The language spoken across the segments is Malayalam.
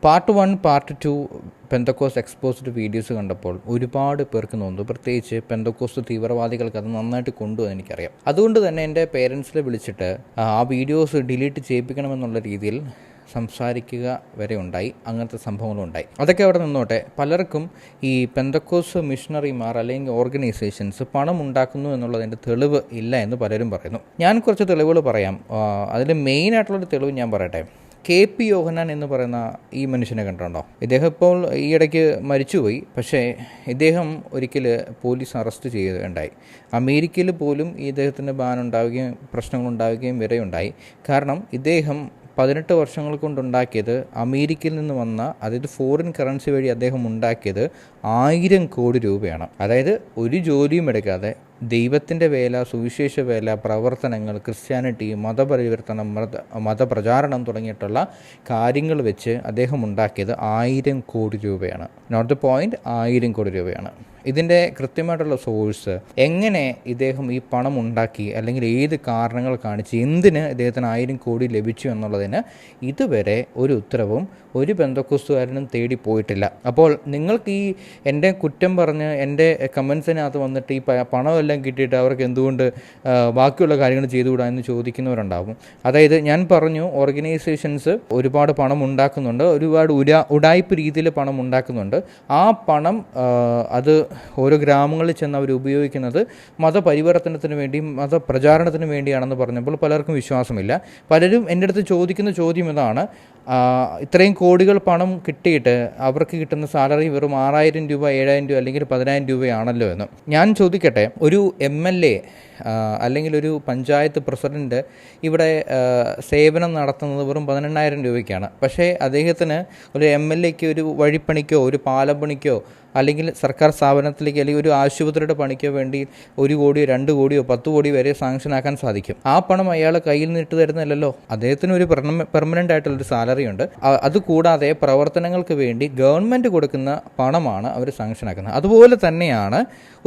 Part 1 part 2 Pentecost exposed videos കണ്ടപ്പോൾ ഒരുപാട് പേർക്ക് തോന്നുന്നു, പ്രത്യേകിച്ച് പെന്തക്കോസ്റ്റ് തീവ്രവാദികൾക്ക് അത് നന്നായിട്ട് കൊണ്ടുപോകാൻ എനിക്കറിയാം. അതുകൊണ്ട് തന്നെ എൻ്റെ പേരൻസിനെ വിളിച്ചിട്ട് ആ വീഡിയോസ് ഡിലീറ്റ് ചെയ്യിപ്പിക്കണമെന്നുള്ള രീതിയിൽ സംസാരിക്കുക വരെ ഉണ്ടായി. അങ്ങനത്തെ സംഭവങ്ങളുണ്ടായി. അതൊക്കെ അവിടെ നിന്നോട്ടെ. പലർക്കും ഈ പെന്തക്കോസ്റ്റ് മിഷണറിമാർ അല്ലെങ്കിൽ ഓർഗനൈസേഷൻസ് പണം ഉണ്ടാക്കുന്നു എന്നുള്ളതിൻ്റെ തെളിവ് ഇല്ല എന്ന് പലരും പറയുന്നു. ഞാൻ കുറച്ച് തെളിവുകൾ പറയാം. അതിൽ മെയിനായിട്ടുള്ളൊരു തെളിവ് ഞാൻ പറയട്ടെ. KP യോഹന്നാൻ എന്ന് പറയുന്ന ഈ മനുഷ്യനെ കണ്ടിട്ടുണ്ടോ? ഇദ്ദേഹം ഇപ്പോൾ ഈയിടയ്ക്ക് മരിച്ചുപോയി. പക്ഷേ ഇദ്ദേഹം ഒരിക്കൽ പോലീസ് അറസ്റ്റ് ചെയ്യുകയുണ്ടായി. അമേരിക്കയിൽ പോലും ഇദ്ദേഹത്തിന് ബാൻ ഉണ്ടാവുകയും പ്രശ്നങ്ങളുണ്ടാവുകയും വരെയുണ്ടായി. കാരണം ഇദ്ദേഹം 18 വർഷങ്ങൾ കൊണ്ടുണ്ടാക്കിയത്, അമേരിക്കയിൽ നിന്ന് വന്ന, അതായത് ഫോറിൻ കറൻസി വഴി അദ്ദേഹം ഉണ്ടാക്കിയത് 1000 കോടി രൂപയാണ്. അതായത് ഒരു ജോലിയും എടുക്കാതെ ദൈവത്തിൻ്റെ വേല, സുവിശേഷ വേല, പ്രവർത്തനങ്ങൾ, ക്രിസ്ത്യാനിറ്റി, മതപരിവർത്തനം, മതപ്രചാരണം തുടങ്ങിയിട്ടുള്ള കാര്യങ്ങൾ വെച്ച് അദ്ദേഹം ഉണ്ടാക്കിയത് 1000 കോടി രൂപയാണ്. നോട്ട് ദ പോയിന്റ്, 1000 കോടി രൂപയാണ്. ഇതിൻ്റെ കൃത്യമായിട്ടുള്ള സോഴ്സ്, എങ്ങനെ ഇദ്ദേഹം ഈ പണം ഉണ്ടാക്കി, അല്ലെങ്കിൽ ഏത് കാരണങ്ങൾ കാണിച്ച് എന്തിന് ഇദ്ദേഹത്തിന് 1000 കോടി ലഭിച്ചു എന്നുള്ളതിന് ഇതുവരെ ഒരു ഉത്തരവും ഒരു പെന്തക്കോസ്തുകാരനും തേടി പോയിട്ടില്ല. അപ്പോൾ നിങ്ങൾക്ക് ഈ എൻ്റെ കുറ്റം പറഞ്ഞ് എൻ്റെ കമൻസിനകത്ത് വന്നിട്ട് ഈ പണമെല്ലാം കിട്ടിയിട്ട് അവർക്ക് എന്തുകൊണ്ട് ബാക്കിയുള്ള കാര്യങ്ങൾ ചെയ്തുകൂടാ എന്ന് ചോദിക്കുന്നവരുണ്ടാകും. അതായത് ഞാൻ പറഞ്ഞു, ഓർഗനൈസേഷൻസ് ഒരുപാട് പണം ഉണ്ടാക്കുന്നുണ്ട്, ഒരുപാട് ഉടായ്പ രീതിയിൽ പണം ഉണ്ടാക്കുന്നുണ്ട്. ആ പണം അത് ഓരോ ഗ്രാമങ്ങളിൽ ചെന്ന് അവർ ഉപയോഗിക്കുന്നത് മതപരിവർത്തനത്തിന് വേണ്ടിയും മതപ്രചാരണത്തിന് വേണ്ടിയാണെന്ന് പറഞ്ഞപ്പോൾ പലർക്കും വിശ്വാസമില്ല. പലരും എൻ്റെ അടുത്ത് ചോദിക്കുന്ന ചോദ്യം ഇതാണ്, ഇത്രയും കോടികൾ പണം കിട്ടിയിട്ട് അവർക്ക് കിട്ടുന്ന സാലറി വെറും 6000 രൂപ, 7000 രൂപ അല്ലെങ്കിൽ 10000 രൂപയാണല്ലോ എന്ന്. ഞാൻ ചോദിക്കട്ടെ, ഒരു MLA അല്ലെങ്കിൽ ഒരു പഞ്ചായത്ത് പ്രസിഡൻറ്റ് ഇവിടെ സേവനം നടത്തുന്നത് വെറും 18000 രൂപയ്ക്കാണ്. പക്ഷേ അദ്ദേഹത്തിന് ഒരു MLAക്ക് ഒരു വഴിപ്പണിക്കോ ഒരു പാലം പണിക്കോ അല്ലെങ്കിൽ സർക്കാർ സ്ഥാപനത്തിലേക്ക് അല്ലെങ്കിൽ ഒരു ആശുപത്രിയുടെ പണിക്കോ വേണ്ടി 1 കോടിയോ 2 കോടിയോ 10 കോടി വരെ സാങ്ഷനാക്കാൻ സാധിക്കും. ആ പണം അയാൾ കയ്യിൽ നിന്ന് ഇട്ട് തരുന്നില്ലല്ലോ. അദ്ദേഹത്തിന് ഒരു പെർമനൻ്റ് ആയിട്ടുള്ളൊരു സാലറി ഉണ്ട്. അതുകൂടാതെ പ്രവർത്തനങ്ങൾക്ക് വേണ്ടി ഗവൺമെൻറ് കൊടുക്കുന്ന പണമാണ് അവർ സാങ്ഷനാക്കുന്നത്. അതുപോലെ തന്നെയാണ്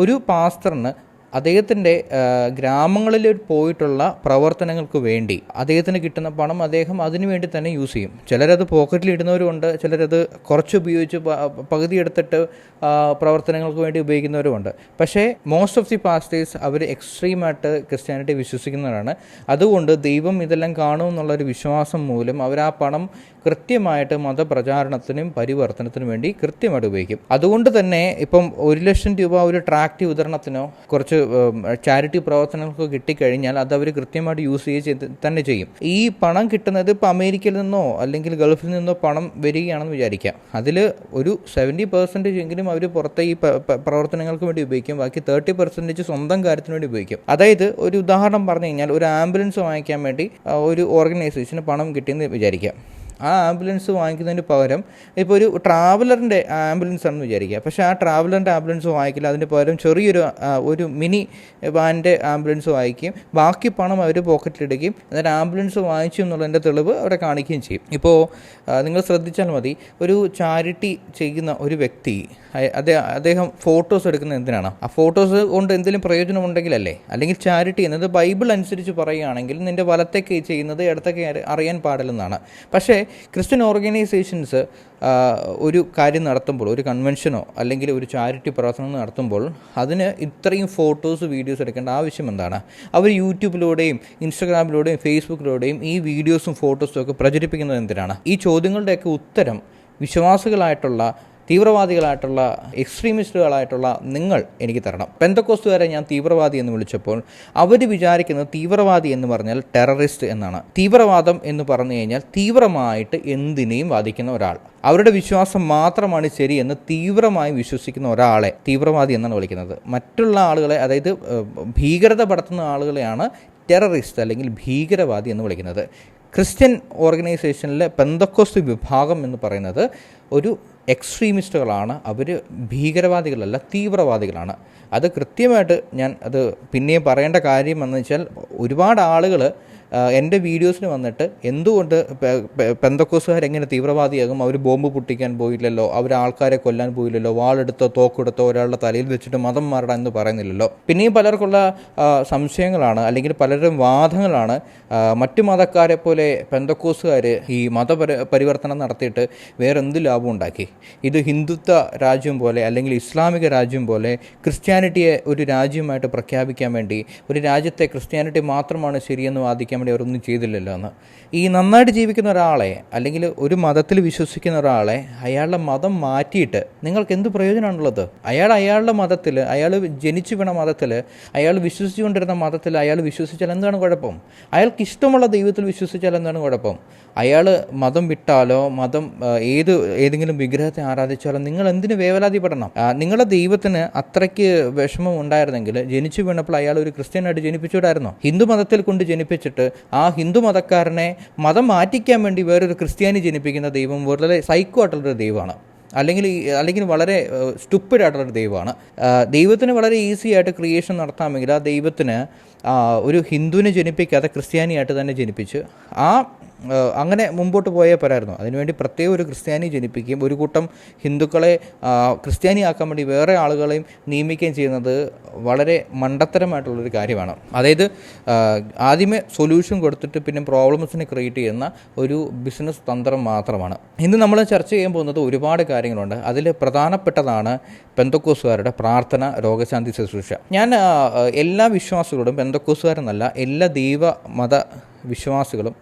ഒരു പാസ്റ്ററിന് അദ്ദേഹത്തിൻ്റെ ഗ്രാമങ്ങളിൽ പോയിട്ടുള്ള പ്രവർത്തനങ്ങൾക്ക് വേണ്ടി അദ്ദേഹത്തിന് കിട്ടുന്ന പണം അദ്ദേഹം അതിനു വേണ്ടി തന്നെ യൂസ് ചെയ്യും. ചിലരത് പോക്കറ്റിൽ ഇടുന്നവരുമുണ്ട്, ചിലരത് കുറച്ച് ഉപയോഗിച്ച് പകുതി എടുത്തിട്ട് പ്രവർത്തനങ്ങൾക്ക് വേണ്ടി ഉപയോഗിക്കുന്നവരുമുണ്ട്. പക്ഷേ മോസ്റ്റ് ഓഫ് ദി പാസ്റ്റേഴ്സ് അവർ എക്സ്ട്രീമായിട്ട് ക്രിസ്ത്യാനിറ്റി വിശ്വസിക്കുന്നവരാണ്. അതുകൊണ്ട് ദൈവം ഇതെല്ലാം കാണുമെന്നുള്ളൊരു വിശ്വാസം മൂലം അവർ ആ പണം കൃത്യമായിട്ട് മതപ്രചാരണത്തിനും പരിവർത്തനത്തിനും വേണ്ടി കൃത്യമായിട്ട് ഉപയോഗിക്കും. അതുകൊണ്ട് തന്നെ ഇപ്പം 1,00,000 രൂപ ഒരു ട്രാക്റ്റ് വിതരണത്തിനോ കുറച്ച് ചാരിറ്റി പ്രവർത്തനങ്ങൾക്ക് കിട്ടിക്കഴിഞ്ഞാൽ അത് അവർ കൃത്യമായിട്ട് യൂസ് തന്നെ ചെയ്യും. ഈ പണം കിട്ടുന്നത് ഇപ്പോൾ അമേരിക്കയിൽ നിന്നോ അല്ലെങ്കിൽ ഗൾഫിൽ നിന്നോ പണം വരികയാണെന്ന് വിചാരിക്കാം. അതിൽ ഒരു 70% എങ്കിലും അവർ പുറത്തെ ഈ പ്രവർത്തനങ്ങൾക്ക് വേണ്ടി ഉപയോഗിക്കും. ബാക്കി 30% സ്വന്തം കാര്യത്തിന് വേണ്ടി ഉപയോഗിക്കും. അതായത് ഒരു ഉദാഹരണം പറഞ്ഞു കഴിഞ്ഞാൽ, ഒരു ആംബുലൻസ് വാങ്ങിക്കാൻ വേണ്ടി ഒരു ഓർഗനൈസേഷന് പണം കിട്ടിയെന്ന് വിചാരിക്കാം. ആ ആംബുലൻസ് വാങ്ങിക്കുന്നതിന് പകരം ഇപ്പോൾ ഒരു ട്രാവലറിൻ്റെ ആംബുലൻസ് ആണെന്ന് വിചാരിക്കുക. പക്ഷേ ആ ട്രാവലറിൻ്റെ ആംബുലൻസ് വാങ്ങിക്കില്ല, അതിന് പകരം ഒരു മിനി വാൻ്റെ ആംബുലൻസ് വാങ്ങിക്കും. ബാക്കി പണം അവർ പോക്കറ്റിലിടുകയും എന്നിട്ട് ആംബുലൻസ് വാങ്ങിച്ചു എന്നുള്ളതിൻ്റെ തെളിവ് അവിടെ കാണിക്കുകയും ചെയ്യും. ഇപ്പോൾ നിങ്ങൾ ശ്രദ്ധിച്ചാൽ മതി, ഒരു ചാരിറ്റി ചെയ്യുന്ന ഒരു വ്യക്തി അദ്ദേഹം ഫോട്ടോസ് എടുക്കുന്നത് എന്തിനാണ്? ആ ഫോട്ടോസ് കൊണ്ട് എന്തെങ്കിലും പ്രയോജനം ഉണ്ടെങ്കിലല്ലേ. അല്ലെങ്കിൽ ചാരിറ്റി എന്നത് ബൈബിൾ അനുസരിച്ച് പറയുകയാണെങ്കിൽ നിൻ്റെ വലത്തേക്ക് ചെയ്യുന്നത് ഇടത്തേക്ക് അറിയാൻ പാടില്ലെന്നാണ്. പക്ഷേ ക്രിസ്ത്യൻ ഓർഗനൈസേഷൻസ് ഒരു കാര്യം നടത്തുമ്പോൾ, ഒരു കൺവെൻഷനോ അല്ലെങ്കിൽ ഒരു ചാരിറ്റി പ്രവർത്തനം നടത്തുമ്പോൾ അതിന് ഇത്രയും ഫോട്ടോസ് വീഡിയോസ് എടുക്കേണ്ട ആവശ്യം എന്താണ്? അവർ യൂട്യൂബിലൂടെയും ഇൻസ്റ്റഗ്രാമിലൂടെയും ഫേസ്ബുക്കിലൂടെയും ഈ വീഡിയോസും ഫോട്ടോസും ഒക്കെ പ്രചരിപ്പിക്കുന്നത് എന്തിനാണ്? ഈ ചോദ്യങ്ങളുടെയൊക്കെ ഉത്തരം വിശ്വാസികളായിട്ടുള്ള, തീവ്രവാദികളായിട്ടുള്ള, എക്സ്ട്രീമിസ്റ്റുകളായിട്ടുള്ള നിങ്ങൾ എനിക്ക് തരണം. പെന്തക്കോസ്തുകാരെ ഞാൻ തീവ്രവാദി എന്ന് വിളിച്ചപ്പോൾ അവർ വിചാരിക്കുന്നത് തീവ്രവാദി എന്ന് പറഞ്ഞാൽ ടെററിസ്റ്റ് എന്നാണ്. തീവ്രവാദം എന്ന് പറഞ്ഞു കഴിഞ്ഞാൽ തീവ്രമായിട്ട് എന്തിനേയും വാദിക്കുന്ന ഒരാൾ, അവരുടെ വിശ്വാസം മാത്രമാണ് ശരിയെന്ന് തീവ്രമായി വിശ്വസിക്കുന്ന ഒരാളെ തീവ്രവാദി എന്നാണ് വിളിക്കുന്നത്. മറ്റുള്ള ആളുകളെ, അതായത് ഭീകരത പടത്തുന്ന ആളുകളെയാണ് ടെററിസ്റ്റ് അല്ലെങ്കിൽ ഭീകരവാദി എന്ന് വിളിക്കുന്നത്. ക്രിസ്ത്യൻ ഓർഗനൈസേഷനിലെ പെന്തക്കോസ്ത് വിഭാഗം എന്ന് പറയുന്നത് ഒരു എക്സ്ട്രീമിസ്റ്റുകളാണ്. അവർ ഭീകരവാദികളല്ല, തീവ്രവാദികളാണ്. അത് കൃത്യമായിട്ട് ഞാൻ അത് പിന്നെയും പറയേണ്ട കാര്യം എന്ന് വെച്ചാൽ, ഒരുപാട് ആളുകൾ എൻ്റെ വീഡിയോസിന് വന്നിട്ട് എന്തുകൊണ്ട് പെന്തക്കോസുകാരെങ്ങനെ തീവ്രവാദിയാകും, അവർ ബോംബ് പൊട്ടിക്കാൻ പോയില്ലല്ലോ, അവർ ആൾക്കാരെ കൊല്ലാൻ പോയില്ലല്ലോ, വാളെടുത്തോ തോക്കെടുത്തോ ഒരാളുടെ തലയിൽ വെച്ചിട്ട് മതം മാറണം എന്ന് പറയുന്നില്ലല്ലോ. പിന്നെയും പലർക്കുള്ള സംശയങ്ങളാണ്, അല്ലെങ്കിൽ പലരും വാദങ്ങളാണ്. മറ്റു മതക്കാരെ പോലെ പെന്തക്കോസുകാർ ഈ പരിവർത്തനം നടത്തിയിട്ട് വേറെ എന്ത് ലാഭം ഉണ്ടാക്കി? ഇത് ഹിന്ദുത്വ രാജ്യം പോലെ അല്ലെങ്കിൽ ഇസ്ലാമിക രാജ്യം പോലെ ക്രിസ്ത്യാനിറ്റിയെ ഒരു രാജ്യമായിട്ട് പ്രഖ്യാപിക്കാൻ വേണ്ടി, ഒരു രാജ്യത്തെ ക്രിസ്ത്യാനിറ്റി മാത്രമാണ് ശരിയെന്ന് വാദിക്കാൻ വേണ്ടി അവരൊന്നും ചെയ്തില്ലല്ലോ എന്ന്. ഈ നന്നായിട്ട് ജീവിക്കുന്ന ഒരാളെ, അല്ലെങ്കിൽ ഒരു മതത്തിൽ വിശ്വസിക്കുന്ന ഒരാളെ, അയാളുടെ മതം മാറ്റിയിട്ട് നിങ്ങൾക്ക് എന്ത് പ്രയോജനമാണുള്ളത്? അയാളുടെ മതത്തിൽ, അയാൾ ജനിച്ചു വീണ മതത്തിൽ, അയാൾ വിശ്വസിച്ചുകൊണ്ടിരുന്ന മതത്തിൽ അയാൾ വിശ്വസിച്ചാൽ എന്താണ് കുഴപ്പം? അയാൾക്ക് ഇഷ്ടമുള്ള ദൈവത്തിൽ വിശ്വസിച്ചാൽ എന്താണ് കുഴപ്പം? അയാൾ മതം വിട്ടാലോ ഏതെങ്കിലും വിഗ്രഹത്തെ ആരാധിച്ചാലോ നിങ്ങൾ എന്തിനു വേവലാതിപ്പെടണം? നിങ്ങളുടെ ദൈവത്തിന് അത്രയ്ക്ക് വിഷമം ഉണ്ടായിരുന്നെങ്കിൽ ജനിച്ചു വീണപ്പോൾ അയാൾ ഒരു ക്രിസ്ത്യനായിട്ട് ജനിപ്പിച്ചുകൂടായിരുന്നോ? ഹിന്ദു മതത്തിൽ കൊണ്ട് ജനിപ്പിച്ചിട്ട് ആ ഹിന്ദു മതക്കാരനെ മതം മാറ്റിക്കാൻ വേണ്ടി വേറൊരു ക്രിസ്ത്യാനി ജനിപ്പിക്കുന്ന ദൈവം വളരെ സൈക്കോ ആയിട്ടുള്ളൊരു ദൈവമാണ്, അല്ലെങ്കിൽ വളരെ സ്റ്റുപ്പിഡായിട്ടുള്ളൊരു ദൈവമാണ്. ദൈവത്തിന് വളരെ ഈസി ആയിട്ട് ക്രിയേഷൻ നടത്താമെങ്കിൽ ആ ദൈവത്തിന് ഒരു ഹിന്ദുവിനെ ജനിപ്പിക്കാതെ ക്രിസ്ത്യാനിയായിട്ട് തന്നെ ജനിപ്പിച്ച് അങ്ങനെ മുമ്പോട്ട് പോയേ പോരായിരുന്നു. അതിനുവേണ്ടി പ്രത്യേകം ഒരു ക്രിസ്ത്യാനി ജനിപ്പിക്കുകയും ഒരു കൂട്ടം ഹിന്ദുക്കളെ ക്രിസ്ത്യാനിയാക്കാൻ വേണ്ടി വേറെ ആളുകളെയും നിയമിക്കുകയും ചെയ്യുന്നത് വളരെ മണ്ടത്തരമായിട്ടുള്ളൊരു കാര്യമാണ്. അതായത് ആദ്യമേ സൊല്യൂഷൻ കൊടുത്തിട്ട് പിന്നെ പ്രോബ്ലംസിനെ ക്രിയേറ്റ് ചെയ്യുന്ന ഒരു ബിസിനസ് തന്ത്രം മാത്രമാണ്. ഇന്ന് നമ്മൾ ചർച്ച ചെയ്യാൻ പോകുന്നത് ഒരുപാട് കാര്യങ്ങളുണ്ട്. അതിൽ പ്രധാനപ്പെട്ടതാണ് പെന്തക്കോസുകാരുടെ പ്രാർത്ഥന, രോഗശാന്തി ശുശ്രൂഷ. ഞാൻ എല്ലാ വിശ്വാസികളോടും, പെന്തക്കോസുകാരെന്നല്ല എല്ലാ ദൈവമത വിശ്വാസികളും,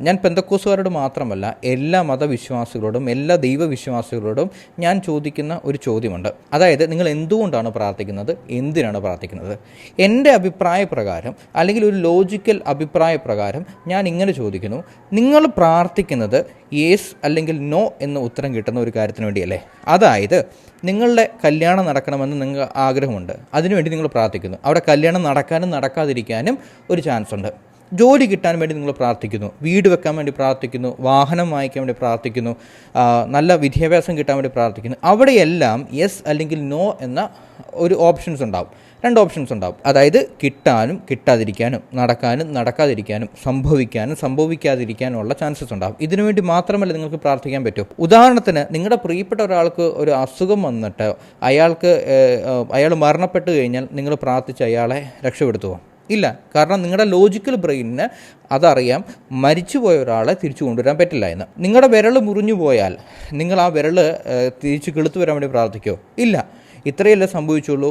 ഞാൻ പെന്തക്കോസുകാരോട് മാത്രമല്ല എല്ലാ മതവിശ്വാസികളോടും എല്ലാ ദൈവവിശ്വാസികളോടും ഞാൻ ചോദിക്കുന്ന ഒരു ചോദ്യമുണ്ട്. അതായത്, നിങ്ങൾ എന്തുകൊണ്ടാണ് പ്രാർത്ഥിക്കുന്നത്, എന്തിനാണ് പ്രാർത്ഥിക്കുന്നത്? എൻ്റെ അഭിപ്രായ പ്രകാരം, അല്ലെങ്കിൽ ഒരു ലോജിക്കൽ അഭിപ്രായ പ്രകാരം ഞാൻ ഇങ്ങനെ ചോദിക്കുന്നു: നിങ്ങൾ പ്രാർത്ഥിക്കുന്നത് യേസ് അല്ലെങ്കിൽ നോ എന്ന് ഉത്തരം കിട്ടുന്ന ഒരു കാര്യത്തിന് വേണ്ടിയല്ലേ? അതായത്, നിങ്ങളുടെ കല്യാണം നടക്കണമെന്ന് നിങ്ങൾക്ക് ആഗ്രഹമുണ്ട്, അതിനുവേണ്ടി നിങ്ങൾ പ്രാർത്ഥിക്കുന്നു. അവിടെ കല്യാണം നടക്കാനും നടക്കാതിരിക്കാനും ഒരു ചാൻസ് ഉണ്ട്. ജോലി കിട്ടാൻ വേണ്ടി നിങ്ങൾ പ്രാർത്ഥിക്കുന്നു, വീട് വെക്കാൻ വേണ്ടി പ്രാർത്ഥിക്കുന്നു, വാഹനം വാങ്ങിക്കാൻ വേണ്ടി പ്രാർത്ഥിക്കുന്നു, നല്ല വിദ്യാഭ്യാസം കിട്ടാൻ വേണ്ടി പ്രാർത്ഥിക്കുന്നു. അവിടെയെല്ലാം യെസ് അല്ലെങ്കിൽ നോ എന്ന ഒരു ഓപ്ഷൻസ് ഉണ്ടാവും, 2 ഓപ്ഷൻസ് ഉണ്ടാവും. അതായത് കിട്ടാനും കിട്ടാതിരിക്കാനും, നടക്കാനും നടക്കാതിരിക്കാനും, സംഭവിക്കാനും സംഭവിക്കാതിരിക്കാനുള്ള ചാൻസസ് ഉണ്ടാവും. ഇതിനുവേണ്ടി മാത്രമല്ല നിങ്ങൾക്ക് പ്രാർത്ഥിക്കാൻ പറ്റും. ഉദാഹരണത്തിന്, നിങ്ങളുടെ പ്രിയപ്പെട്ട ഒരാൾക്ക് ഒരു അസുഖം വന്നിട്ട് അയാൾ മരണപ്പെട്ട് കഴിഞ്ഞാൽ നിങ്ങൾ പ്രാർത്ഥിച്ച് അയാളെ രക്ഷപ്പെടുത്തുമോ? ഇല്ല. കാരണം നിങ്ങളുടെ ലോജിക്കൽ ബ്രെയിനിന് അതറിയാം മരിച്ചുപോയ ഒരാളെ തിരിച്ചു കൊണ്ടുവരാൻ പറ്റില്ല എന്ന്. നിങ്ങളുടെ വിരൽ മുറിഞ്ഞു പോയാൽ നിങ്ങൾ ആ വിരൽ തിരിച്ച് കിളുത്തു വരാൻ വേണ്ടി പ്രാർത്ഥിക്കുമോ? ഇല്ല. ഇത്രയല്ലേ സംഭവിച്ചുള്ളൂ,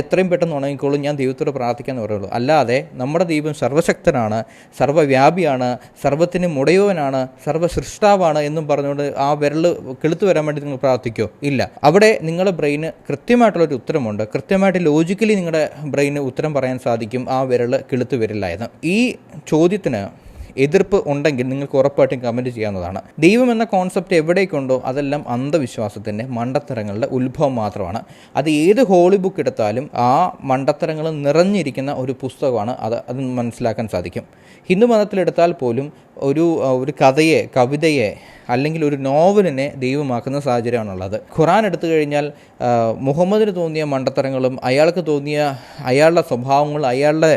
എത്രയും പെട്ടെന്ന് ഉണങ്ങിക്കോളും, ഞാൻ ദൈവത്തോട് പ്രാർത്ഥിക്കാമെന്ന് പറയുള്ളൂ. അല്ലാതെ നമ്മുടെ ദൈവം സർവ്വശക്തനാണ്, സർവ്വവ്യാപിയാണ്, സർവ്വത്തിനും ഉടയവനാണ്, സർവ്വസൃഷ്ടാവാണ് എന്നും പറഞ്ഞുകൊണ്ട് ആ വിരൽ കിളുത്തു വരാൻ വേണ്ടി നിങ്ങൾ പ്രാർത്ഥിക്കുമോ? ഇല്ല. അവിടെ നിങ്ങളുടെ ബ്രെയിന് കൃത്യമായിട്ടുള്ളൊരു ഉത്തരമുണ്ട്. കൃത്യമായിട്ട് ലോജിക്കലി നിങ്ങളുടെ ബ്രെയിന് ഉത്തരം പറയാൻ സാധിക്കും ആ വിരൽ കിളുത്തു വരില്ല എന്ന്. ഈ ചോദ്യത്തിന് എതിർപ്പ് ഉണ്ടെങ്കിൽ നിങ്ങൾക്ക് ഉറപ്പായിട്ടും കമൻറ്റ് ചെയ്യാവുന്നതാണ്. ദൈവം എന്ന കോൺസെപ്റ്റ് എവിടേക്കുണ്ടോ അതെല്ലാം അന്ധവിശ്വാസത്തിൻ്റെ, മണ്ടത്തരങ്ങളുടെ ഉത്ഭവം മാത്രമാണ്. അത് ഏത് ഹോളി ബുക്ക് എടുത്താലും ആ മണ്ടത്തരങ്ങൾ നിറഞ്ഞിരിക്കുന്ന ഒരു പുസ്തകമാണ് അത് മനസ്സിലാക്കാൻ സാധിക്കും. ഹിന്ദു മതത്തിലെടുത്താൽ പോലും ഒരു കഥയെ, കവിതയെ അല്ലെങ്കിൽ ഒരു നോവലിനെ ദൈവമാക്കുന്ന സാഹചര്യമാണുള്ളത്. ഖുറാൻ എടുത്തു കഴിഞ്ഞാൽ മുഹമ്മദിന് തോന്നിയ മണ്ടത്തരങ്ങളും അയാൾക്ക് തോന്നിയ അയാളുടെ സ്വഭാവങ്ങളും അയാളുടെ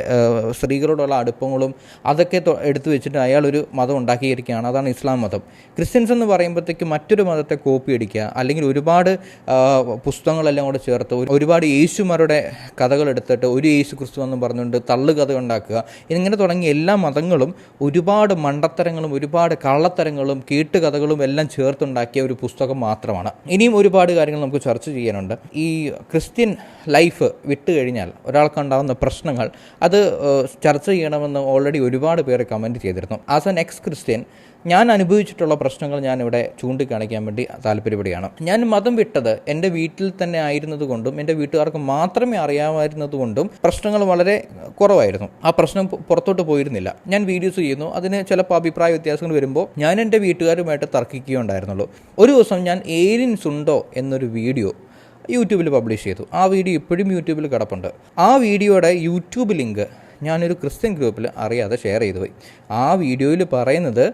സ്ത്രീകളോടുള്ള അടുപ്പങ്ങളും അതൊക്കെ എടുത്തു വെച്ചിട്ട് അയാളൊരു മതം ഉണ്ടാക്കിയിരിക്കുകയാണ്. അതാണ് ഇസ്ലാം മതം. ക്രിസ്ത്യൻസ് എന്ന് പറയുമ്പോഴത്തേക്ക് മറ്റൊരു മതത്തെ കോപ്പി അടിക്കുക, അല്ലെങ്കിൽ ഒരുപാട് പുസ്തകങ്ങളെല്ലാം കൂടെ ചേർത്ത് ഒരുപാട് യേശുമാരുടെ കഥകൾ എടുത്തിട്ട് ഒരു യേശു ക്രിസ്തു എന്നും പറഞ്ഞുകൊണ്ട് തള്ളുകഥ ഉണ്ടാക്കുക. ഇങ്ങനെ തുടങ്ങിയ എല്ലാ മതങ്ങളും ഒരുപാട് മണ്ടത്തരങ്ങളും ഒരുപാട് കള്ളത്തരങ്ങളും കേട്ടുകഥകളും എല്ലാം ചേർത്തുണ്ടാക്കിയ ഒരു പുസ്തകം മാത്രമാണ്. ഇനിയും ഒരുപാട് കാര്യങ്ങൾ നമുക്ക് ചർച്ച ചെയ്യാനുണ്ട്. ഈ ക്രിസ്ത്യൻ ലൈഫ് വിട്ടുകഴിഞ്ഞാൽ ഒരാൾക്കുണ്ടാകുന്ന പ്രശ്നങ്ങൾ അത് ചർച്ച ചെയ്യണമെന്ന് ഓൾറെഡി ഒരുപാട് പേര് കമൻറ്റ് ചെയ്തിരുന്നു. ആസ് എൻ എക്സ് ക്രിസ്ത്യൻ ഞാൻ അനുഭവിച്ചിട്ടുള്ള പ്രശ്നങ്ങൾ ഞാനിവിടെ ചൂണ്ടിക്കാണിക്കാൻ വേണ്ടി താല്പര്യപ്പെടുകയാണ്. ഞാൻ മതം വിട്ടത് എൻ്റെ വീട്ടിൽ തന്നെ ആയിരുന്നത് കൊണ്ടും എൻ്റെ വീട്ടുകാർക്ക് മാത്രമേ അറിയാമായിരുന്നത് കൊണ്ടും പ്രശ്നങ്ങൾ വളരെ കുറവായിരുന്നു. ആ പ്രശ്നം പുറത്തോട്ട് പോയിരുന്നില്ല. ഞാൻ വീഡിയോസ് ചെയ്യുന്നു, അതിന് ചിലപ്പോൾ അഭിപ്രായ വ്യത്യാസങ്ങൾ വരുമ്പോൾ ഞാൻ എൻ്റെ വീട്ടുകാരുമായിട്ട് തർക്കിക്കുകയുണ്ടായിരുന്നുള്ളൂ. ഒരു ദിവസം ഞാൻ ഏലിയൻസ് ഉണ്ടോ എന്നൊരു വീഡിയോ യൂട്യൂബിൽ പബ്ലിഷ് ചെയ്തു. ആ വീഡിയോ ഇപ്പോഴും യൂട്യൂബിൽ കിടപ്പുണ്ട്. ആ വീഡിയോയുടെ യൂട്യൂബ് ലിങ്ക് ഞാനൊരു ക്രിസ്ത്യൻ ഗ്രൂപ്പിൽ അറിയാതെ ഷെയർ ചെയ്തു പോയി. ആ വീഡിയോയിൽ പറയുന്നത്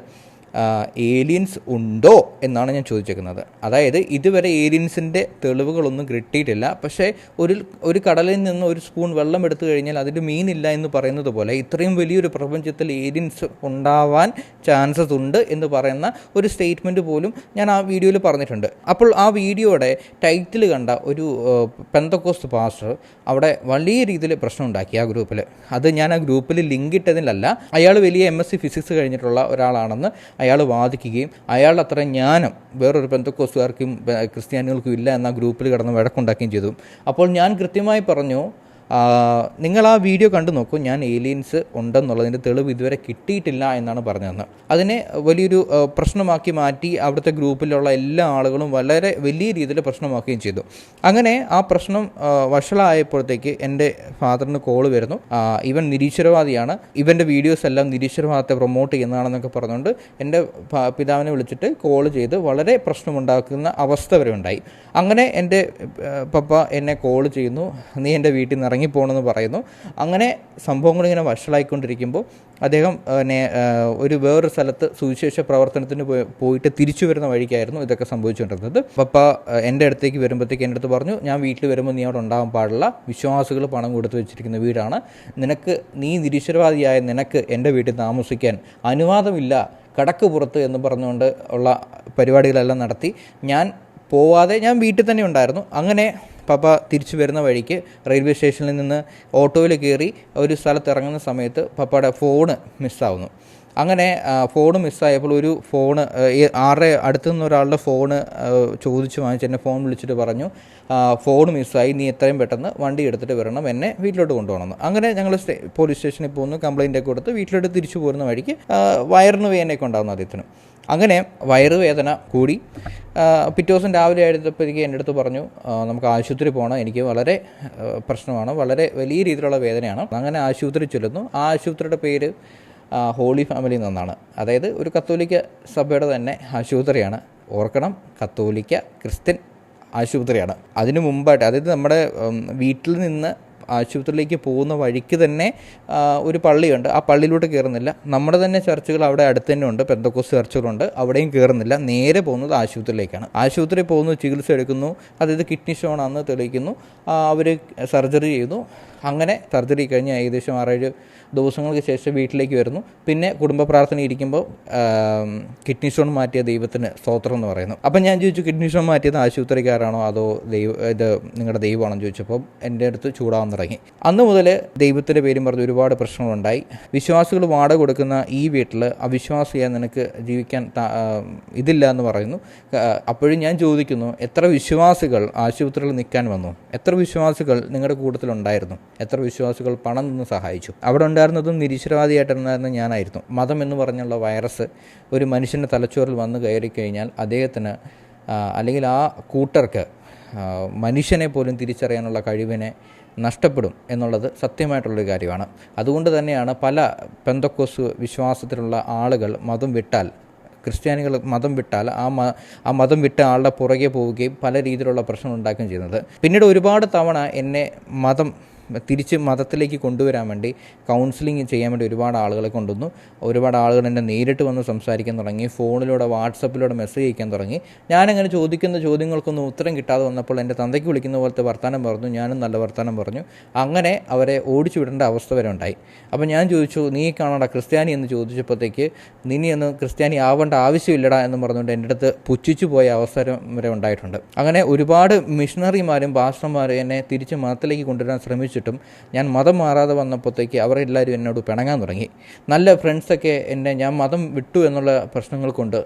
ഏലിയൻസ് ഉണ്ടോ എന്നാണ് ഞാൻ ചോദിച്ചേക്കുന്നത്. അതായത് ഇതുവരെ ഏലിയൻസിൻ്റെ തെളിവുകളൊന്നും കിട്ടിയിട്ടില്ല. പക്ഷേ ഒരു കടലിൽ നിന്ന് ഒരു സ്പൂൺ വെള്ളം എടുത്തു കഴിഞ്ഞാൽ അതിൽ മീനില്ല എന്ന് പറയുന്നത് പോലെ ഇത്രയും വലിയൊരു പ്രപഞ്ചത്തിൽ ഏലിയൻസ് ഉണ്ടാവാൻ ചാൻസസ് ഉണ്ട് എന്ന് പറയുന്ന ഒരു സ്റ്റേറ്റ്മെൻറ്റ് പോലും ഞാൻ ആ വീഡിയോയിൽ പറഞ്ഞിട്ടുണ്ട്. അപ്പോൾ ആ വീഡിയോയുടെ ടൈറ്റിൽ കണ്ട ഒരു പെന്തക്കോസ്റ്റ് പാസ്റ്റർ അവിടെ വലിയ രീതിയിൽ പ്രശ്നം ഉണ്ടാക്കി ആ ഗ്രൂപ്പിൽ. അത് ഞാൻ ആ ഗ്രൂപ്പിൽ ലിങ്ക് ഇട്ടതിലല്ല, അയാൾ വലിയ MSc ഫിസിക്സ് കഴിഞ്ഞിട്ടുള്ള ഒരാളാണെന്ന് അയാൾ വാദിക്കുകയും അയാളുടെ അത്ര ജ്ഞാനം വേറൊരു പെന്തക്കോസ്റ്റുകാർക്കും ക്രിസ്ത്യാനികൾക്കും ഇല്ല എന്ന ഗ്രൂപ്പിൽ കിടന്ന് വഴക്കുണ്ടാക്കുകയും ചെയ്തു. അപ്പോൾ ഞാൻ കൃത്യമായി പറഞ്ഞു, നിങ്ങൾ ആ വീഡിയോ കണ്ടു നോക്കൂ, ഞാൻ ഏലിയൻസ് ഉണ്ടെന്നുള്ളതിൻ്റെ തെളിവ് ഇതുവരെ കിട്ടിയിട്ടില്ല എന്നാണ് പറഞ്ഞതെന്ന്. അതിനെ വലിയൊരു പ്രശ്നമാക്കി മാറ്റി അവിടുത്തെ ഗ്രൂപ്പിലുള്ള എല്ലാ ആളുകളും വളരെ വലിയ രീതിയിൽ പ്രശ്നമാക്കുകയും ചെയ്തു. അങ്ങനെ ആ പ്രശ്നം വഷളായപ്പോഴത്തേക്ക് എൻ്റെ ഫാദറിന് കോള് വരുന്നു. ഇവൻ നിരീശ്വരവാദിയാണ്, ഇവൻ്റെ വീഡിയോസ് എല്ലാം നിരീശ്വരവാദത്തെ പ്രൊമോട്ട് ചെയ്യുന്നതാണെന്നൊക്കെ പറഞ്ഞുകൊണ്ട് എൻ്റെ പിതാവിനെ വിളിച്ചിട്ട് കോള് ചെയ്ത് വളരെ പ്രശ്നമുണ്ടാക്കുന്ന അവസ്ഥ വരെ ഉണ്ടായി. അങ്ങനെ എൻ്റെ പപ്പ എന്നെ കോള് ചെയ്യുന്നു, നീ എൻ്റെ വീട്ടിൽ നിന്ന് ഇറങ്ങിപ്പോകണമെന്ന് പറയുന്നു. അങ്ങനെ സംഭവങ്ങളിങ്ങനെ വഷളായിക്കൊണ്ടിരിക്കുമ്പോൾ അദ്ദേഹം ഒരു വേറൊരു സ്ഥലത്ത് സുവിശേഷ പ്രവർത്തനത്തിന് പോയിട്ട് തിരിച്ചു വരുന്ന വഴിക്കായിരുന്നു ഇതൊക്കെ സംഭവിച്ചുകൊണ്ടിരുന്നത്. പപ്പ എൻ്റെ അടുത്തേക്ക് വരുമ്പോഴത്തേക്ക് എൻ്റെ അടുത്ത് പറഞ്ഞു, ഞാൻ വീട്ടിൽ വരുമ്പോൾ നീ അവിടെ ഉണ്ടാകാൻ പാടില്ല, വിശ്വാസികൾ പണം കൊടുത്തു വെച്ചിരിക്കുന്ന വീടാണ്, നീ നിരീശ്വരവാദിയായ നിനക്ക് എൻ്റെ വീട്ടിൽ താമസിക്കാൻ അനുവാദമില്ല, കടക്ക് പുറത്ത് എന്ന് പറഞ്ഞുകൊണ്ട് ഉള്ള പരിപാടികളെല്ലാം നടത്തി. ഞാൻ പോവാതെ ഞാൻ വീട്ടിൽ തന്നെ ഉണ്ടായിരുന്നു. അങ്ങനെ പപ്പ തിരിച്ചു വരുന്ന വഴിക്ക് റെയിൽവേ സ്റ്റേഷനിൽ നിന്ന് ഓട്ടോയിൽ കയറി ഒരു സ്ഥലത്ത് ഇറങ്ങുന്ന സമയത്ത് പപ്പയുടെ ഫോണ് മിസ്സാവുന്നു. അങ്ങനെ ഫോണ് മിസ്സായപ്പോൾ ഒരു ഫോണ് അടുത്തു നിന്ന് ഒരാളുടെ ഫോണ് ചോദിച്ചു വാങ്ങിച്ച് എന്നെ ഫോൺ വിളിച്ചിട്ട് പറഞ്ഞു, ഫോൺ മിസ്സായി, നീ എത്രയും പെട്ടെന്ന് വണ്ടി എടുത്തിട്ട് വരണം, എന്നെ വീട്ടിലോട്ട് കൊണ്ടുപോകണമെന്ന്. അങ്ങനെ ഞങ്ങൾ പോലീസ് സ്റ്റേഷനിൽ പോകുന്നു, കംപ്ലയിൻ്റൊക്കെ കൊടുത്ത് വീട്ടിലോട്ട് തിരിച്ചു പോരുന്ന വഴിക്ക് വയറിന് വേദനയൊക്കെ ഉണ്ടാകുന്നു അദ്ദേഹത്തിന്. അങ്ങനെ വയറുവേദന കൂടി. പിറ്റേ ദിവസം രാവിലെ ആയിരുന്നപ്പോഴേക്ക് എൻ്റെ അടുത്ത് പറഞ്ഞു, നമുക്ക് ആശുപത്രി പോകണം, എനിക്ക് വളരെ പ്രശ്നമാണ്, വളരെ വലിയ രീതിയിലുള്ള വേദനയാണ്. അങ്ങനെ ആശുപത്രി ചെല്ലുന്നു. ആ ആശുപത്രിയുടെ പേര് ഹോളി ഫാമിലി എന്നാണ്. അതായത് ഒരു കത്തോലിക്ക സഭയുടെ തന്നെ ആശുപത്രിയാണ്. ഓർക്കണം, കത്തോലിക്ക ക്രിസ്ത്യൻ ആശുപത്രിയാണ്. അതിനു മുമ്പായിട്ട്, അതായത് നമ്മുടെ വീട്ടിൽ നിന്ന് ആശുപത്രിയിലേക്ക് പോകുന്ന വഴിക്ക് തന്നെ ഒരു പള്ളിയുണ്ട്. ആ പള്ളിയിലോട്ട് കയറുന്നില്ല. നമ്മുടെ തന്നെ ചർച്ചുകൾ അവിടെ അടുത്ത് തന്നെ ഉണ്ട്, പെന്തക്കോസ്റ്റ് ചർച്ചുകളുണ്ട്, അവിടെയും കയറുന്നില്ല. നേരെ പോകുന്നത് ആശുപത്രിയിലേക്കാണ്. ആശുപത്രി പോകുന്നു, ചികിത്സ എടുക്കുന്നു. അതായത് കിഡ്നി സ്റ്റോണാണെന്ന് തെളിയിക്കുന്നു. അവർ സർജറി ചെയ്യുന്നു. അങ്ങനെ സർജറി കഴിഞ്ഞ് ഏകദേശം 6-7 ദിവസങ്ങൾക്ക് ശേഷം വീട്ടിലേക്ക് വരുന്നു. പിന്നെ കുടുംബ പ്രാർത്ഥന ഇരിക്കുമ്പോൾ കിഡ്നി സ്റ്റോൺ മാറ്റിയ ദൈവത്തിന് സ്തോത്രം എന്ന് പറയുന്നു. അപ്പം ഞാൻ ചോദിച്ചു, കിഡ്നി സ്റ്റോൺ മാറ്റിയത് ആശുപത്രിക്കാരാണോ അതോ ഇത് നിങ്ങളുടെ ദൈവമാണെന്ന് ചോദിച്ചപ്പോൾ എൻ്റെ അടുത്ത് ചൂടാവാൻ തുടങ്ങി. അന്ന് മുതൽ ദൈവത്തിൻ്റെ പേരും പറഞ്ഞ് ഒരുപാട് പ്രശ്നങ്ങളുണ്ടായി. വിശ്വാസികൾ വാടക കൊടുക്കുന്ന ഈ വീട്ടിൽ അവിശ്വാസിയായി നിനക്ക് ജീവിക്കാൻ ഇതില്ല എന്ന് പറയുന്നു. അപ്പോഴും ഞാൻ ചോദിക്കുന്നു, എത്ര വിശ്വാസികൾ ആശുപത്രിയിൽ നിൽക്കാൻ വന്നു? എത്ര വിശ്വാസികൾ നിങ്ങളുടെ കൂട്ടത്തിലുണ്ടായിരുന്നു? എത്ര വിശ്വാസികൾ പണം നിന്ന് സഹായിച്ചു? അവിടെ ഉണ്ടായിരുന്നതും നിരീശ്വരവാദിയായിട്ടുണ്ടായിരുന്ന ഞാനായിരുന്നു. മതം എന്ന് പറഞ്ഞുള്ള വൈറസ് ഒരു മനുഷ്യൻ്റെ തലച്ചോറിൽ വന്നു കയറിക്കഴിഞ്ഞാൽ അദ്ദേഹത്തിന് അല്ലെങ്കിൽ ആ കൂട്ടർക്ക് മനുഷ്യനെ പോലും തിരിച്ചറിയാനുള്ള കഴിവിനെ നഷ്ടപ്പെടും എന്നുള്ളത് സത്യമായിട്ടുള്ളൊരു കാര്യമാണ്. അതുകൊണ്ട് തന്നെയാണ് പല പെന്തക്കോസ്റ്റ് വിശ്വാസത്തിലുള്ള ആളുകൾ മതം വിട്ടാൽ, ക്രിസ്ത്യാനികൾ മതം വിട്ടാൽ ആ മതം വിട്ട ആളുടെ പുറകെ പോവുകയും പല രീതിയിലുള്ള പ്രശ്നം ഉണ്ടാക്കുകയും ചെയ്യുന്നത്. പിന്നീട് ഒരുപാട് തവണ എന്നെ തിരിച്ച് മതത്തിലേക്ക് കൊണ്ടുവരാൻ വേണ്ടി കൗൺസിലിംഗ് ചെയ്യാൻ വേണ്ടി ഒരുപാട് ആളുകളെ കൊണ്ടുവന്നു. ഒരുപാട് ആളുകൾ എന്നെ നേരിട്ട് വന്ന് സംസാരിക്കാൻ തുടങ്ങി, ഫോണിലൂടെ വാട്സപ്പിലൂടെ മെസ്സേജ് അയക്കാൻ തുടങ്ങി. ഞാനങ്ങനെ ചോദിക്കുന്ന ചോദ്യങ്ങൾക്കൊന്നും ഉത്തരം കിട്ടാതെ വന്നപ്പോൾ എൻ്റെ തന്തയ്ക്ക് വിളിക്കുന്ന പോലത്തെ വർത്തമാനം പറഞ്ഞു, ഞാനും നല്ല വർത്തമാനം പറഞ്ഞു. അങ്ങനെ അവരെ ഓടിച്ചു വിടേണ്ട അവസ്ഥ വരെ ഉണ്ടായി. അപ്പോൾ ഞാൻ ചോദിച്ചു, നീ കാണാടാ ക്രിസ്ത്യാനി എന്ന് ചോദിച്ചപ്പോഴത്തേക്ക്, നിന്നെ ക്രിസ്ത്യാനി ആവേണ്ട ആവശ്യമില്ലടാ എന്ന് പറഞ്ഞുകൊണ്ട് എൻ്റെ അടുത്ത് പുച്ഛിച്ചു പോയ അവസരം വരെ ഉണ്ടായിട്ടുണ്ട്. അങ്ങനെ ഒരുപാട് മിഷണറിമാരും പാസ്റ്റർമാരും എന്നെ തിരിച്ച് മതത്തിലേക്ക് കൊണ്ടുവരാൻ ശ്രമിച്ചിട്ടും ഞാൻ മതം മാറാതെ വന്നപ്പോഴത്തേക്ക് അവരെല്ലാവരും എന്നോട് പിണങ്ങാൻ തുടങ്ങി. നല്ല ഫ്രണ്ട്സൊക്കെ ഞാൻ മതം വിട്ടു എന്നുള്ള പ്രശ്നങ്ങൾ കൊണ്ട്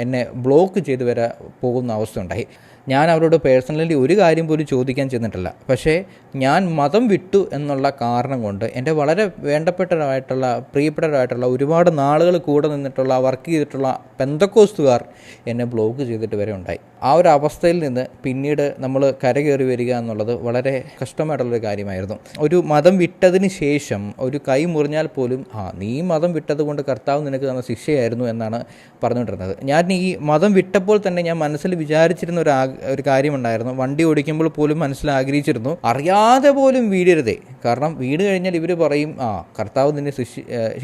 എന്നെ ബ്ലോക്ക് ചെയ്ത് വരെ പോകുന്ന അവസ്ഥ ഉണ്ടായി. ഞാൻ അവരോട് പേഴ്സണലി ഒരു കാര്യം പോലും ചോദിക്കാൻ ചെന്നിട്ടില്ല. പക്ഷേ ഞാൻ മതം വിട്ടു എന്നുള്ള കാരണം കൊണ്ട് എൻ്റെ വളരെ വേണ്ടപ്പെട്ടവരായിട്ടുള്ള പ്രിയപ്പെട്ടവരായിട്ടുള്ള ഒരുപാട് നാളുകൾ കൂടെ നിന്നിട്ടുള്ള വർക്ക് ചെയ്തിട്ടുള്ള പെന്തക്കോസ്തുകാർ എന്നെ ബ്ലോക്ക് ചെയ്തിട്ട് വരെ ഉണ്ടായി. ആ ഒരു അവസ്ഥയിൽ നിന്ന് പിന്നീട് നമ്മൾ കരകയറി വരിക എന്നുള്ളത് വളരെ കഷ്ടമായിട്ടുള്ളൊരു കാര്യമായിരുന്നു. ഒരു മതം വിട്ടതിന് ശേഷം ഒരു കൈ മുറിഞ്ഞാൽ പോലും നീ മതം വിട്ടത് കൊണ്ട് കർത്താവ് നിനക്ക് തന്ന ശിക്ഷയായിരുന്നു എന്നാണ് പറഞ്ഞുകൊണ്ടിരുന്നത്. ഞാൻ ഈ മതം വിട്ടപ്പോൾ തന്നെ ഞാൻ മനസ്സിൽ വിചാരിച്ചിരുന്ന ഒരു ഒരു കാര്യമുണ്ടായിരുന്നു. വണ്ടി ഓടിക്കുമ്പോൾ പോലും മനസ്സിൽ ആഗ്രഹിച്ചിരുന്നു, അറിയാതെ പോലും വീഴരുതേ. കാരണം വീണ് കഴിഞ്ഞാൽ ഇവർ പറയും, കർത്താവ് നിന്നെ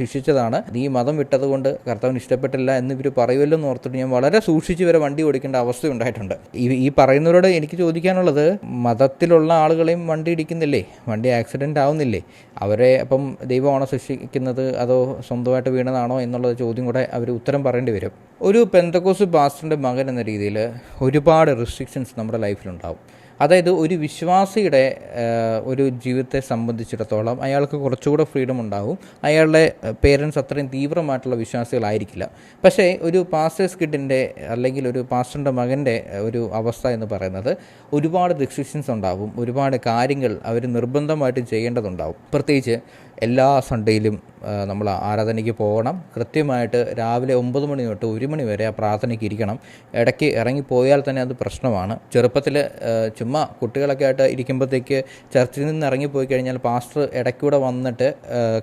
ശിക്ഷിച്ചതാണ്, നീ മതം വിട്ടതുകൊണ്ട് കർത്താവിന് ഇഷ്ടപ്പെട്ടില്ല എന്ന് ഇവർ പറയുമല്ലോ എന്ന് ഓർത്തിട്ട് ഞാൻ വളരെ സൂക്ഷിച്ച് വരെ വണ്ടി ഓടിക്കേണ്ട അവസ്ഥ ഉണ്ടായിട്ടുണ്ട്. ഈ പറയുന്നവരോട് എനിക്ക് ചോദിക്കാനുള്ളത്, മതത്തിലുള്ള ആളുകളെയും വണ്ടി ഇടിക്കുന്നില്ലേ, വണ്ടി ആക്സിഡൻ്റ് ആവുന്നില്ലേ, അവരെ അപ്പം ദൈവമാണോ ശിക്ഷിക്കുന്നത് അതോ സ്വന്തമായിട്ട് വീണതാണോ എന്നുള്ള ചോദ്യം കൂടെ അവർ ഉത്തരം പറയേണ്ടി വരും. ഒരു പെന്തക്കോസ്റ്റ് പാസ്റ്ററിൻ്റെ മകൻ എന്ന രീതിയിൽ ഒരുപാട് റെസ്ട്രിക്ഷൻസ് നമ്മുടെ ലൈഫിലുണ്ടാവും. അതായത് ഒരു വിശ്വാസിയുടെ ഒരു ജീവിതത്തെ സംബന്ധിച്ചിടത്തോളം അയാൾക്ക് കുറച്ചുകൂടെ ഫ്രീഡം ഉണ്ടാവും. അയാളുടെ പേരൻസ് അത്രയും തീവ്രമായിട്ടുള്ള വിശ്വാസികളായിരിക്കില്ല. പക്ഷേ ഒരു പാസ്റ്റേഴ്സ് കിഡിൻ്റെ അല്ലെങ്കിൽ ഒരു പാസ്റ്ററിൻ്റെ മകൻ്റെ ഒരു അവസ്ഥ എന്ന് പറയുന്നത് ഒരുപാട് റെസ്ട്രിക്ഷൻസ് ഉണ്ടാവും, ഒരുപാട് കാര്യങ്ങൾ അവർ നിർബന്ധമായിട്ടും ചെയ്യേണ്ടതുണ്ടാവും. പ്രത്യേകിച്ച് എല്ലാ സൺഡേയിലും നമ്മൾ ആരാധനയ്ക്ക് പോകണം, കൃത്യമായിട്ട് രാവിലെ 9 മണി തൊട്ട് 1 മണി വരെ ആ പ്രാർത്ഥനയ്ക്ക് ഇരിക്കണം. ഇടയ്ക്ക് ഇറങ്ങിപ്പോയാൽ തന്നെ അത് പ്രശ്നമാണ്. ചെറുപ്പത്തിൽ ചുമ്മാ കുട്ടികളൊക്കെ ആയിട്ട് ഇരിക്കുമ്പോഴത്തേക്ക് ചർച്ചിൽ നിന്ന് ഇറങ്ങിപ്പോയി കഴിഞ്ഞാൽ പാസ്റ്റർ ഇടയ്ക്കൂടെ വന്നിട്ട്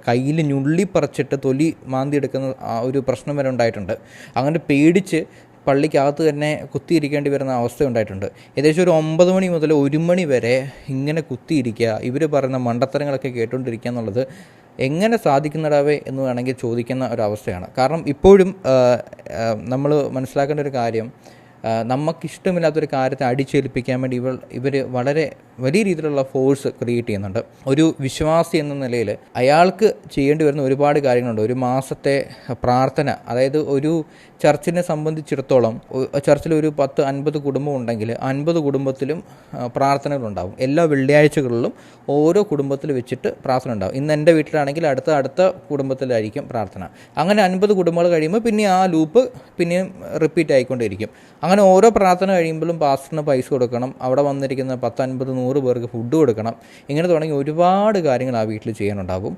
കയ്യിൽ ഞുള്ളിപ്പറിച്ചിട്ട് തൊലി മാന്തി എടുക്കുന്ന ഒരു പ്രശ്നം വരെ ഉണ്ടായിട്ടുണ്ട്. അങ്ങനെ പേടിച്ച് പള്ളിക്കകത്ത് തന്നെ കുത്തിയിരിക്കേണ്ടി വരുന്ന അവസ്ഥ ഉണ്ടായിട്ടുണ്ട്. ഏകദേശം ഒരു 9 മണി മുതൽ 1 മണി വരെ ഇങ്ങനെ കുത്തിയിരിക്കുക, ഇവർ പറയുന്ന മണ്ടത്തരങ്ങളൊക്കെ കേട്ടുകൊണ്ടിരിക്കുക എന്നുള്ളത് എങ്ങനെ സാധിക്കുന്നതാവേ എന്ന് വേണമെങ്കിൽ ചോദിക്കുന്ന ഒരവസ്ഥയാണ്. കാരണം ഇപ്പോഴും നമ്മൾ മനസ്സിലാക്കേണ്ട ഒരു കാര്യം, നമുക്കിഷ്ടമില്ലാത്തൊരു കാര്യത്തെ അടിച്ചേൽപ്പിക്കാൻ വേണ്ടി ഇവർ വളരെ വലിയ രീതിയിലുള്ള ഫോഴ്സ് ക്രിയേറ്റ് ചെയ്യുന്നുണ്ട്. ഒരു വിശ്വാസി എന്ന നിലയിൽ അയാൾക്ക് ചെയ്യേണ്ടി വരുന്ന ഒരുപാട് കാര്യങ്ങളുണ്ട്. ഒരു മാസത്തെ പ്രാർത്ഥന, അതായത് ഒരു ചർച്ചിനെ സംബന്ധിച്ചിടത്തോളം ചർച്ചിൽ ഒരു 10-50 കുടുംബം ഉണ്ടെങ്കിൽ 50 കുടുംബത്തിലും പ്രാർത്ഥനകളുണ്ടാവും. എല്ലാ വെള്ളിയാഴ്ചകളിലും ഓരോ കുടുംബത്തിൽ വെച്ചിട്ട് പ്രാർത്ഥന ഉണ്ടാവും. ഇന്ന് എൻ്റെ വീട്ടിലാണെങ്കിൽ അടുത്ത കുടുംബത്തിലായിരിക്കും പ്രാർത്ഥന. അങ്ങനെ 50 കുടുംബങ്ങൾ കഴിയുമ്പോൾ പിന്നെ ആ ലൂപ്പ് പിന്നെയും റിപ്പീറ്റ് ആയിക്കൊണ്ടിരിക്കും. അങ്ങനെ ഓരോ പ്രാർത്ഥന കഴിയുമ്പോഴും പാസ്റ്ററിന് പൈസ കൊടുക്കണം, അവിടെ വന്നിരിക്കുന്ന 10-50-100 പേർക്ക് ഫുഡ് കൊടുക്കണം. ഇങ്ങനെ തുടങ്ങി ഒരുപാട് കാര്യങ്ങൾ ആ വീട്ടിൽ ചെയ്യാനുണ്ടാകും.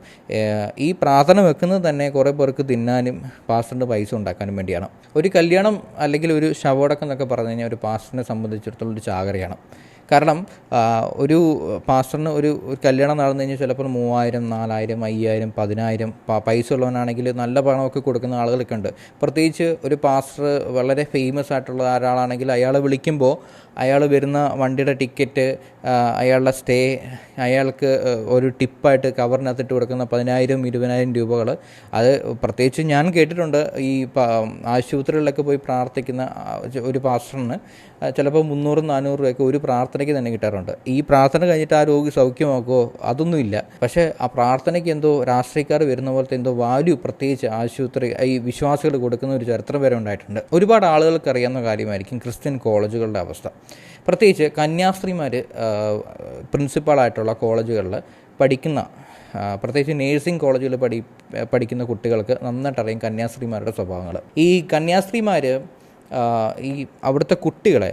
ഈ പ്രാർത്ഥന വെക്കുന്നത് തന്നെ കുറേ പേർക്ക് തിന്നാനും പാസ്റ്ററിന് പൈസ ഉണ്ടാക്കാനും വേണ്ടിയാണ്. ഒരു കല്യാണം അല്ലെങ്കിൽ ഒരു ശവോടക്കം എന്നൊക്കെ പറഞ്ഞു കഴിഞ്ഞാൽ ഒരു പാസ്റ്ററിനെ സംബന്ധിച്ചിടത്തോളം ഒരു ചാകരയാണ്. കാരണം ഒരു പാസ്റ്ററിന് ഒരു കല്യാണം നടന്നു കഴിഞ്ഞാൽ ചിലപ്പോൾ 3000, 4000, 5000, 10000 പൈസ ഉള്ളവനാണെങ്കിൽ നല്ല പണമൊക്കെ കൊടുക്കുന്ന ആളുകളൊക്കെ ഉണ്ട്. പ്രത്യേകിച്ച് ഒരു പാസ്റ്റർ വളരെ ഫേമസ് ആയിട്ടുള്ള ഒരാളാണെങ്കിൽ അയാളെ വിളിക്കുമ്പോൾ അയാൾ വരുന്ന വണ്ടിയുടെ ടിക്കറ്റ്, അയാളുടെ സ്റ്റേ, അയാൾക്ക് ഒരു ടിപ്പായിട്ട് കവറിനകത്തിട്ട് കൊടുക്കുന്ന 10,000-20,000 രൂപകൾ, അത് പ്രത്യേകിച്ച് ഞാൻ കേട്ടിട്ടുണ്ട്. ഈ ആശുപത്രികളിലൊക്കെ പോയി പ്രാർത്ഥിക്കുന്ന ഒരു പാസ്റ്ററിന് ചിലപ്പോൾ 300-400 രൂപയൊക്കെ ഒരു പ്രാർത്ഥനയ്ക്ക് തന്നെ കിട്ടാറുണ്ട്. ഈ പ്രാർത്ഥന കഴിഞ്ഞിട്ട് ആ രോഗി സൗഖ്യമാക്കുമോ? അതൊന്നുമില്ല. പക്ഷേ ആ പ്രാർത്ഥനയ്ക്ക് എന്തോ രാഷ്ട്രീയക്കാർ വരുന്ന പോലത്തെ എന്തോ വാല്യൂ പ്രത്യേകിച്ച് ആശുപത്രി ഈ വിശ്വാസികൾ കൊടുക്കുന്ന ഒരു ചരിത്രം വരെ ഉണ്ടായിട്ടുണ്ട്. ഒരുപാട് ആളുകൾക്ക് അറിയാവുന്ന കാര്യമായിരിക്കും ക്രിസ്ത്യൻ കോളേജുകളുടെ അവസ്ഥ. പ്രത്യേകിച്ച് കന്യാസ്ത്രീമാർ പ്രിൻസിപ്പാളായിട്ടുള്ള കോളേജുകളിൽ പഠിക്കുന്ന, പ്രത്യേകിച്ച് നേഴ്സിംഗ് കോളേജുകളിൽ പഠിക്കുന്ന കുട്ടികൾക്ക് നന്നായിട്ടറിയാം കന്യാസ്ത്രീമാരുടെ സ്വഭാവങ്ങൾ. ഈ കന്യാസ്ത്രീമാർ ഈ അവിടുത്തെ കുട്ടികളെ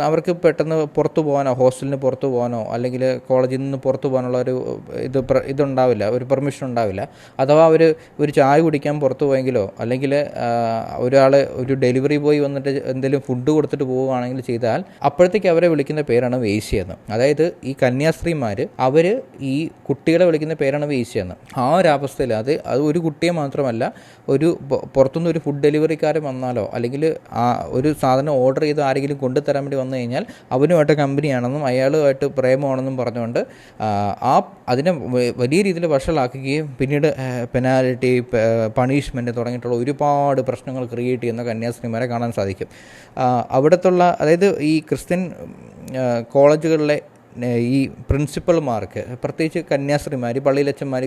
അവർക്ക് പെട്ടെന്ന് പുറത്തു പോകാനോ, ഹോസ്റ്റലിന് പുറത്തു പോകാനോ അല്ലെങ്കിൽ കോളേജിൽ നിന്ന് പുറത്തു പോകാനുള്ള ഇതുണ്ടാവില്ല, ഒരു പെർമിഷൻ ഉണ്ടാവില്ല. അഥവാ ഒരു ചായ കുടിക്കാൻ പുറത്തു പോയെങ്കിലോ അല്ലെങ്കിൽ ഒരു ഡെലിവറി ബോയ് വന്നിട്ട് എന്തെങ്കിലും ഫുഡ് കൊടുത്തിട്ട് പോവുകയാണെങ്കിൽ ചെയ്താൽ അപ്പോഴത്തേക്ക് അവരെ വിളിക്കുന്ന പേരാണ് വേശ്യയെന്ന്. അതായത് ഈ കന്യാസ്ത്രീമാർ അവർ ഈ കുട്ടികളെ വിളിക്കുന്ന പേരാണ് വേശ്യയെന്ന്. ആ ഒരവസ്ഥയിൽ അത് ഒരു കുട്ടിയെ മാത്രമല്ല, ഒരു പുറത്തുനിന്ന് ഒരു ഫുഡ് ഡെലിവറിക്കാരൻ വന്നാലോ അല്ലെങ്കിൽ ഒരു സാധനം ഓർഡർ ചെയ്ത് ആരെങ്കിലും കൊണ്ടുതരാൻ വേണ്ടി വന്നു കഴിഞ്ഞാൽ അവനുമായിട്ട് കമ്പനിയാണെന്നും അയാളുമായിട്ട് പ്രേമമാണെന്നും പറഞ്ഞുകൊണ്ട് അതിനെ വലിയ രീതിയിൽ വഷളാക്കുകയും പിന്നീട് പെനാൽറ്റി, പണിഷ്മെൻറ്റ് തുടങ്ങിയിട്ടുള്ള ഒരുപാട് പ്രശ്നങ്ങൾ ക്രിയേറ്റ് ചെയ്യുന്ന കന്യാസ്ത്രീമാരെ കാണാൻ സാധിക്കും. അവിടത്തുള്ള, അതായത് ഈ ക്രിസ്ത്യൻ കോളേജുകളിലെ ഈ പ്രിൻസിപ്പൽമാർക്ക്, പ്രത്യേകിച്ച് കന്യാസ്ത്രീമാർ, പള്ളിയിലച്ചന്മാർ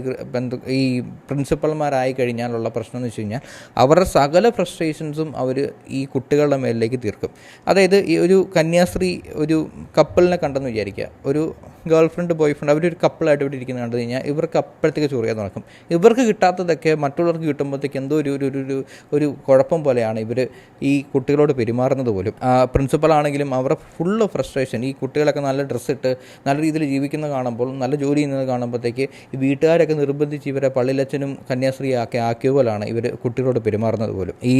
ഈ പ്രിൻസിപ്പൽമാരായി കഴിഞ്ഞാലുള്ള പ്രശ്നം എന്ന് വെച്ച് കഴിഞ്ഞാൽ അവരുടെ സകല ഫ്രസ്ട്രേഷൻസും അവർ ഈ കുട്ടികളുടെ മേലിലേക്ക് തീർക്കും. അതായത് ഈ ഒരു കന്യാസ്ത്രീ ഒരു കപ്പിളിനെ കണ്ടെന്ന് വിചാരിക്കുക, ഒരു ഗേൾ ഫ്രണ്ട് ബോയ് ഫ്രണ്ട് അവരൊരു കപ്പിളായിട്ട് ഇവിടെ ഇരിക്കുന്നത് കണ്ടു കഴിഞ്ഞാൽ ഇവർക്ക് അപ്പോഴത്തേക്ക് ചൊറിയാൻ നടക്കും. ഇവർക്ക് കിട്ടാത്തതൊക്കെ മറ്റുള്ളവർക്ക് കിട്ടുമ്പോഴത്തേക്ക് എന്തോ ഒരു കുഴപ്പം പോലെയാണ് ഇവർ ഈ കുട്ടികളോട് പെരുമാറുന്നത് പോലും. പ്രിൻസിപ്പളാണെങ്കിലും അവരുടെ ഫുള്ള് ഫ്രസ്ട്രേഷൻ, ഈ കുട്ടികളൊക്കെ നല്ല ഡ്രസ്സ് ഇട്ട് നല്ല രീതിയിൽ ജീവിക്കുന്നത് കാണുമ്പോൾ, നല്ല ജോലി ചെയ്യുന്നത് കാണുമ്പോഴത്തേക്ക് ഈ വീട്ടുകാരൊക്കെ നിർബന്ധിച്ച് ഇവരെ പള്ളിയിലച്ഛനും കന്യാസ്ത്രീയൊക്കെ ആക്കിയ പോലാണ് ഇവർ കുട്ടികളോട് പെരുമാറുന്നത് പോലും. ഈ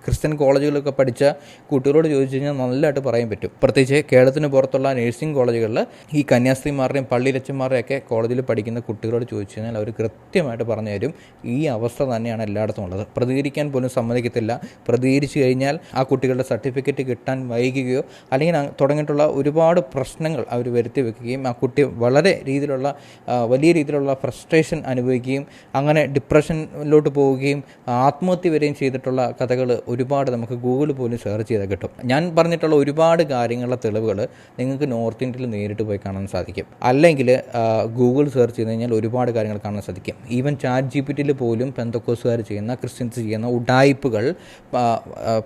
ക്രിസ്ത്യൻ കോളേജുകളിലൊക്കെ പഠിച്ച കുട്ടികളോട് ചോദിച്ചു കഴിഞ്ഞാൽ നല്ലതായിട്ട് പറയാൻ പറ്റും. പ്രത്യേകിച്ച് കേരളത്തിന് പുറത്തുള്ള നഴ്സിംഗ് കോളേജുകളിൽ ഈ കന്യാസ്ത്രീമാരുടെയും പള്ളിയിലച്ഛന്മാരുടെയൊക്കെ കോളേജിൽ പഠിക്കുന്ന കുട്ടികളോട് ചോദിച്ചു കഴിഞ്ഞാൽ അവർ കൃത്യമായിട്ട് പറഞ്ഞു തരും ഈ അവസ്ഥ തന്നെയാണ് എല്ലായിടത്തും ഉള്ളത്. പ്രതികരിക്കാൻ പോലും സമ്മതിക്കത്തില്ല. പ്രതികരിച്ചു കഴിഞ്ഞാൽ ആ കുട്ടികളുടെ സർട്ടിഫിക്കറ്റ് കിട്ടാൻ വൈകുകയോ അല്ലെങ്കിൽ തുടങ്ങിയിട്ടുള്ള ഒരുപാട് പ്രശ്നങ്ങൾ അവർ വരുത്തി വെക്കുകയും ആ കുട്ടി വളരെ വലിയ രീതിയിലുള്ള ഫ്രസ്ട്രേഷൻ അനുഭവിക്കുകയും അങ്ങനെ ഡിപ്രഷനിലോട്ട് പോവുകയും ആത്മഹത്യ വരെയും ചെയ്തിട്ടുള്ള കഥകൾ ഒരുപാട് നമുക്ക് ഗൂഗിളിൽ പോലും സെർച്ച് ചെയ്താൽ കിട്ടും. ഞാൻ പറഞ്ഞിട്ടുള്ള ഒരുപാട് കാര്യങ്ങളുടെ തെളിവുകൾ നിങ്ങൾക്ക് നോർത്ത് ഇന്ത്യയിൽ നേരിട്ട് പോയി കാണാൻ സാധിക്കും. അല്ലെങ്കിൽ ഗൂഗിൾ സെർച്ച് ചെയ്ത് കഴിഞ്ഞാൽ ഒരുപാട് കാര്യങ്ങൾ കാണാൻ സാധിക്കും. ഈവൻ ChatGPT പോലും പെന്തക്കോസ്തുകാർ ചെയ്യുന്ന, ക്രിസ്ത്യൻസ് ചെയ്യുന്ന ഉഡായിപ്പുകൾ,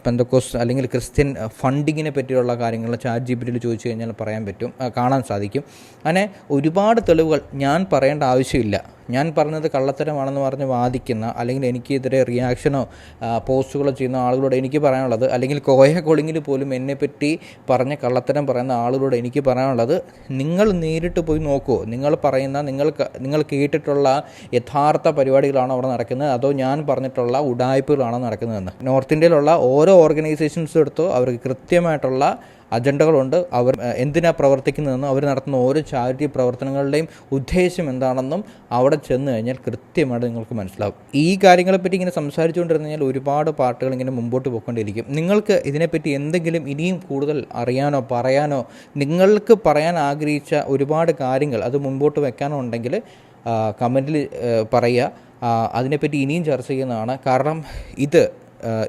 പെന്തക്കോസ് അല്ലെങ്കിൽ ക്രിസ്ത്യൻ ഫണ്ടിങ്ങിനെ പറ്റിയുള്ള കാര്യങ്ങൾ ChatGPT ചോദിച്ചു കഴിഞ്ഞാൽ പറയാൻ പറ്റും, കാണാൻ സാധിക്കും. അങ്ങനെ ഒരുപാട് തെളിവുകൾ ഞാൻ പറയേണ്ട ആവശ്യമില്ല. ഞാൻ പറഞ്ഞത് കള്ളത്തരമാണെന്ന് പറഞ്ഞ് വാദിക്കുന്ന അല്ലെങ്കിൽ എനിക്കെതിരെ റിയാക്ഷനോ പോസ്റ്റുകളോ ചെയ്യുന്ന ആളുകളോട് എനിക്ക് പറയാനുള്ളത്, അല്ലെങ്കിൽ കോയ കോളിങ്ങിൽ പോലും എന്നെപ്പറ്റി പറഞ്ഞ കള്ളത്തരം പറയുന്ന ആളുകളോട് എനിക്ക് പറയാനുള്ളത്, നിങ്ങൾ നേരിട്ട് പോയി നോക്കൂ. നിങ്ങൾ പറയുന്ന നിങ്ങൾ കേട്ടിട്ടുള്ള യഥാർത്ഥ പരിപാടികളാണോ അവിടെ നടക്കുന്നത്, അതോ ഞാൻ പറഞ്ഞിട്ടുള്ള ഉഡായിപ്പുകളാണോ നടക്കുന്നതെന്ന്. നോർത്ത് ഇന്ത്യയിലുള്ള ഓരോ ഓർഗനൈസേഷൻസും എടുത്തോ അവർക്ക് കൃത്യമായിട്ടുള്ള അജണ്ടകളുണ്ട്. അവർ എന്തിനാണ് പ്രവർത്തിക്കുന്നതെന്നും അവർ നടത്തുന്ന ഓരോ ചാരിറ്റി പ്രവർത്തനങ്ങളുടെയും ഉദ്ദേശം എന്താണെന്നും അവിടെ ചെന്ന് കഴിഞ്ഞാൽ കൃത്യമായിട്ട് നിങ്ങൾക്ക് മനസ്സിലാവും. ഈ കാര്യങ്ങളെപ്പറ്റി ഇങ്ങനെ സംസാരിച്ചുകൊണ്ടിരുന്നു കഴിഞ്ഞാൽ ഒരുപാട് പാർട്ടികൾ ഇങ്ങനെ മുമ്പോട്ട് പോയിക്കൊണ്ടിരിക്കും. നിങ്ങൾക്ക് ഇതിനെപ്പറ്റി എന്തെങ്കിലും ഇനിയും കൂടുതൽ അറിയാനോ പറയാനോ, നിങ്ങൾക്ക് പറയാൻ ആഗ്രഹിച്ച ഒരുപാട് കാര്യങ്ങൾ അത് മുമ്പോട്ട് വെക്കാനോ ഉണ്ടെങ്കിൽ കമൻറ്റിൽ പറയുക. അതിനെപ്പറ്റി ഇനിയും ചർച്ച ചെയ്യുന്നതാണ്. കാരണം ഇത്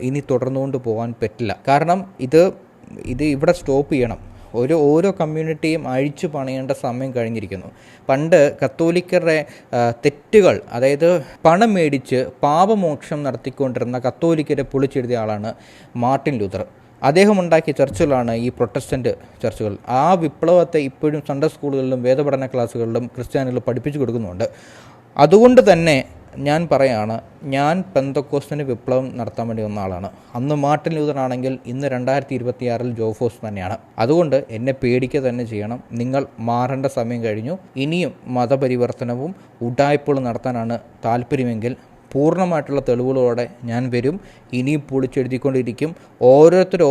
ഇനി തുടർന്നുകൊണ്ട് പോകാൻ പറ്റില്ല. കാരണം ഇത് ഇവിടെ സ്റ്റോപ്പ് ചെയ്യണം. ഓരോ കമ്മ്യൂണിറ്റിയും അഴിച്ചു പണിയേണ്ട സമയം കഴിഞ്ഞിരിക്കുന്നു. പണ്ട് കത്തോലിക്കരുടെ തെറ്റുകൾ, അതായത് പണം മേടിച്ച് പാപമോക്ഷം നടത്തിക്കൊണ്ടിരുന്ന കത്തോലിക്കരെ പൊളിച്ചെഴുതിയ ആളാണ് മാർട്ടിൻ ലൂതർ. അദ്ദേഹം ഉണ്ടാക്കിയ ചർച്ചുകളാണ് ഈ പ്രൊട്ടസ്റ്റൻ്റ് ചർച്ചുകൾ. ആ വിപ്ലവത്തെ ഇപ്പോഴും സൺഡേ സ്കൂളുകളിലും വേദപഠന ക്ലാസ്സുകളിലും ക്രിസ്ത്യാനികൾ പഠിപ്പിച്ചു കൊടുക്കുന്നുണ്ട്. അതുകൊണ്ട് തന്നെ ഞാൻ പറയാണ്, ഞാൻ പെന്തക്കോസ്തിന് വിപ്ലവം നടത്താൻ വേണ്ടി വന്ന ആളാണ്. അന്ന് മാർട്ടിൻ ലൂതർ ആണെങ്കിൽ ഇന്ന് 2026 ജോഫോസ് തന്നെയാണ്. അതുകൊണ്ട് എന്നെ പേടിക്കുക തന്നെ ചെയ്യണം. നിങ്ങൾ മാറേണ്ട സമയം കഴിഞ്ഞു. ഇനിയും മതപരിവർത്തനവും ഉഡായിപ്പുകളും നടത്താനാണ് താല്പര്യമെങ്കിൽ പൂർണ്ണമായിട്ടുള്ള തെളിവുകളോടെ ഞാൻ വരും. ഇനിയും പൊളിച്ചെഴുതിക്കൊണ്ടിരിക്കും. ഓരോരുത്തർ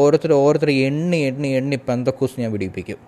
എണ്ണി പെന്തക്കോസ് ഞാൻ പിടിപ്പിക്കും.